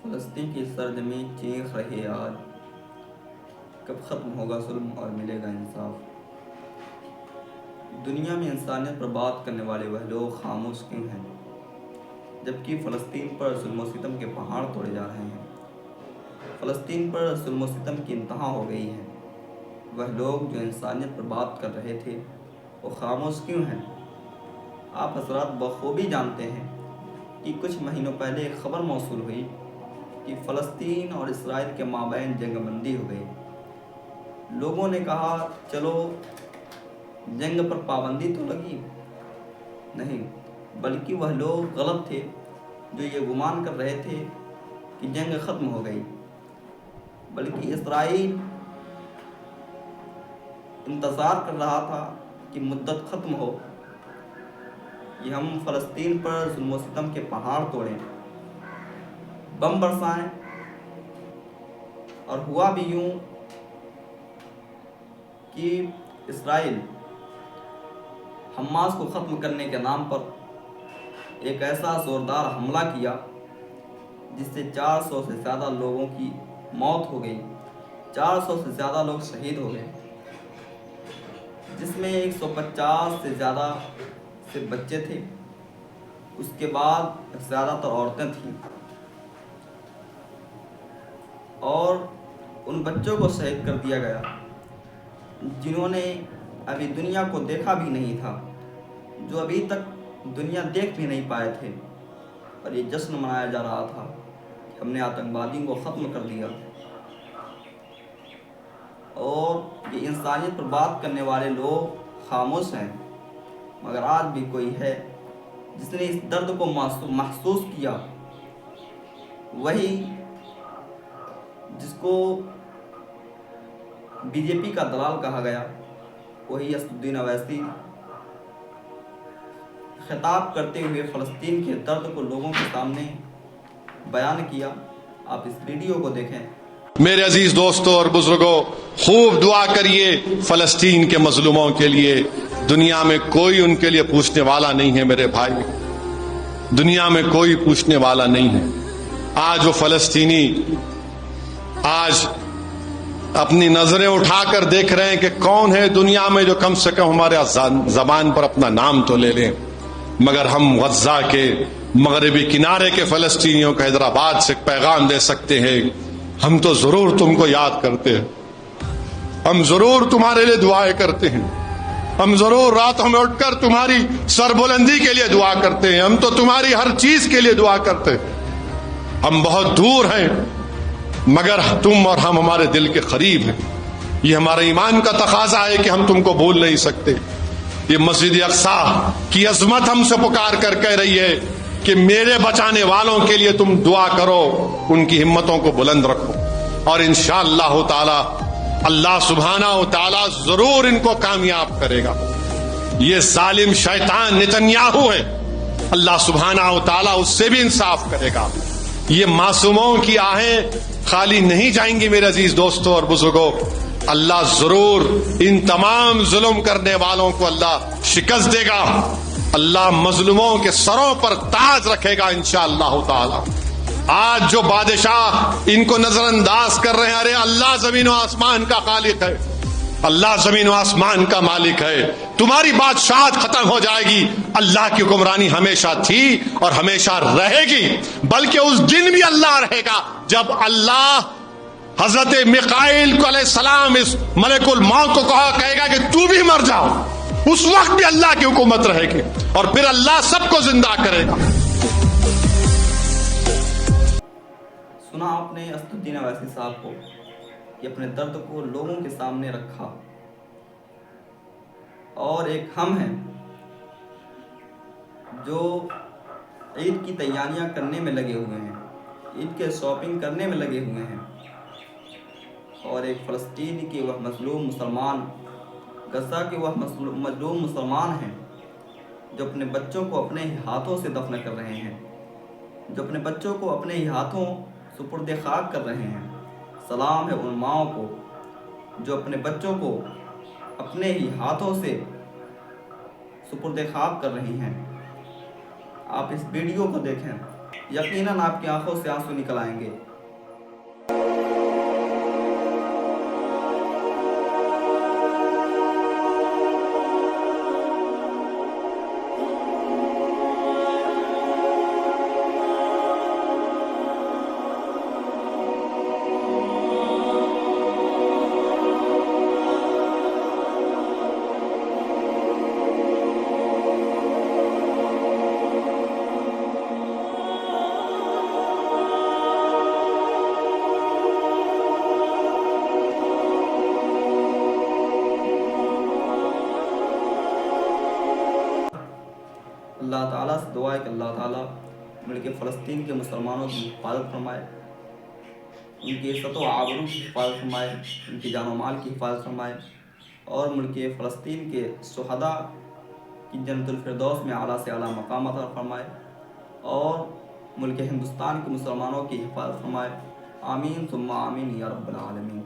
فلسطین کی سرزمین چیخ رہی ہے آج، کب ختم ہوگا ظلم اور ملے گا انصاف۔ دنیا میں انسانیت پر بات کرنے والے وہ لوگ خاموش کیوں ہیں، جبکہ فلسطین پر ظلم و ستم کے پہاڑ توڑے جا رہے ہیں۔ فلسطین پر ظلم و ستم کی انتہا ہو گئی ہے۔ وہ لوگ جو انسانیت پر بات کر رہے تھے وہ خاموش کیوں ہیں؟ آپ حضرات بخوبی جانتے ہیں کہ کچھ مہینوں پہلے ایک خبر موصول ہوئی کہ فلسطین اور اسرائیل کے مابین جنگ بندی ہو گئی۔ لوگوں نے کہا چلو جنگ پر پابندی تو لگی، نہیں، بلکہ وہ لوگ غلط تھے جو یہ گمان کر رہے تھے کہ جنگ ختم ہو گئی، بلکہ اسرائیل انتظار کر رہا تھا کہ مدت ختم ہو، یہ ہم فلسطین پر ظلم و ستم کے پہاڑ توڑیں، بم برسائیں۔ اور ہوا بھی یوں کہ اسرائیل حماس کو ختم کرنے کے نام پر ایک ایسا زوردار حملہ کیا جس سے 400 سے زیادہ لوگوں کی موت ہو گئی، 400 سے زیادہ لوگ شہید ہو گئے، جس میں 150 سے زیادہ سے بچے تھے، اس کے بعد زیادہ تر عورتیں تھیں، اور ان بچوں کو شہید کر دیا گیا جنہوں نے ابھی دنیا کو دیکھا بھی نہیں تھا، جو ابھی تک دنیا دیکھ بھی نہیں پائے تھے، اور یہ جشن منایا جا رہا تھا کہ ہم نے آتنکوادیوں کو ختم کر دیا۔ اور یہ انسانیت پر بات کرنے والے لوگ خاموش ہیں، مگر آج بھی کوئی ہے جس نے اس درد کو محسوس کیا، وہی جس کو بی جے پی کا دلال کہا گیا، وہی اسد الدین اویسی خطاب کرتے ہوئے فلسطین کے درد کو لوگوں کے سامنے بیان کیا۔ آپ اس ویڈیو کو دیکھیں۔ میرے عزیز دوستوں اور بزرگوں، خوب دعا کریے فلسطین کے مظلوموں کے لیے۔ دنیا میں کوئی ان کے لیے پوچھنے والا نہیں ہے میرے بھائی، دنیا میں کوئی پوچھنے والا نہیں ہے۔ آج وہ فلسطینی آج اپنی نظریں اٹھا کر دیکھ رہے ہیں کہ کون ہے دنیا میں جو کم سے کم ہمارے زبان پر اپنا نام تو لے لیں، مگر ہم غزہ کے مغربی کنارے کے فلسطینیوں کو حیدرآباد سے پیغام دے سکتے ہیں، ہم تو ضرور تم کو یاد کرتے ہیں، ہم ضرور تمہارے لیے دعائیں کرتے ہیں، ہم ضرور راتوں میں اٹھ کر تمہاری سربلندی کے لیے دعا کرتے ہیں، ہم تو تمہاری ہر چیز کے لیے دعا کرتے ہیں۔ ہم بہت دور ہیں مگر تم اور ہم ہمارے دل کے قریب ہیں۔ یہ ہمارے ایمان کا تقاضا ہے کہ ہم تم کو بھول نہیں سکتے۔ یہ مسجد اقصیٰ کی عظمت ہم سے پکار کر کہہ رہی ہے کہ میرے بچانے والوں کے لیے تم دعا کرو، ان کی ہمتوں کو بلند رکھو، اور انشاءاللہ تعالی اللہ سبحانہ و تعالی ضرور ان کو کامیاب کرے گا۔ یہ ظالم شیطان نتنیاہو ہے، اللہ سبحانہ و تعالی اس سے بھی انصاف کرے گا۔ یہ معصوموں کی آہیں خالی نہیں جائیں گی میرے عزیز دوستوں اور بزرگوں، اللہ ضرور ان تمام ظلم کرنے والوں کو اللہ شکست دے گا، اللہ مظلوموں کے سروں پر تاج رکھے گا انشاءاللہ تعالی۔ آج جو بادشاہ ان کو نظر انداز کر رہے ہیں، ارے اللہ زمین و آسمان کا خالق ہے، اللہ زمین و آسمان کا مالک ہے، تمہاری بادشاہت ختم ہو جائے گی، اللہ کی حکمرانی ہمیشہ تھی اور ہمیشہ رہے گی، بلکہ اس دن بھی اللہ رہے گا جب اللہ حضرت میکائیل کو علیہ السلام اس ملک الموت کو کہے گا کہ تو بھی مر جاؤ، اس وقت بھی اللہ کی حکومت رہے گی اور پھر اللہ سب کو زندہ کرے گا۔ سنا آپ نے اسد الدین اویسی صاحب کو کہ اپنے درد کو لوگوں کے سامنے رکھا، اور ایک ہم ہیں جو عید کی تیاریاں کرنے میں لگے ہوئے ہیں، عید کے شاپنگ کرنے میں لگے ہوئے ہیں، اور ایک فلسطین کے وہ مظلوم مسلمان، غزہ کے وہ مظلوم مسلمان ہیں جو اپنے بچوں کو اپنے ہی ہاتھوں سے دفن کر رہے ہیں، جو اپنے بچوں کو اپنے ہی ہاتھوں سپرد خاک کر رہے ہیں۔ سلام ہے ان ماؤں کو جو اپنے بچوں کو اپنے ہی ہاتھوں سے سپرد خاک کر رہی ہیں۔ آپ اس ویڈیو کو دیکھیں۔ یقیناً آپ کی آنکھوں سے آنسو نکل آئیں گے۔ اللہ تعالیٰ سے دعا ہے کہ اللہ تعالیٰ ملک فلسطین کے مسلمانوں کی حفاظت فرمائے، ان کی عزت و آبرو کی حفاظت فرمائے، ان کی جان و مال کی حفاظت فرمائے، اور ملک فلسطین کے شہداء کی جنت الفردوس میں اعلیٰ سے اعلیٰ مقام عطا فرمائے، اور ملک ہندوستان کے مسلمانوں کی حفاظت فرمائے۔ آمین ثم آمین یا رب العالمین۔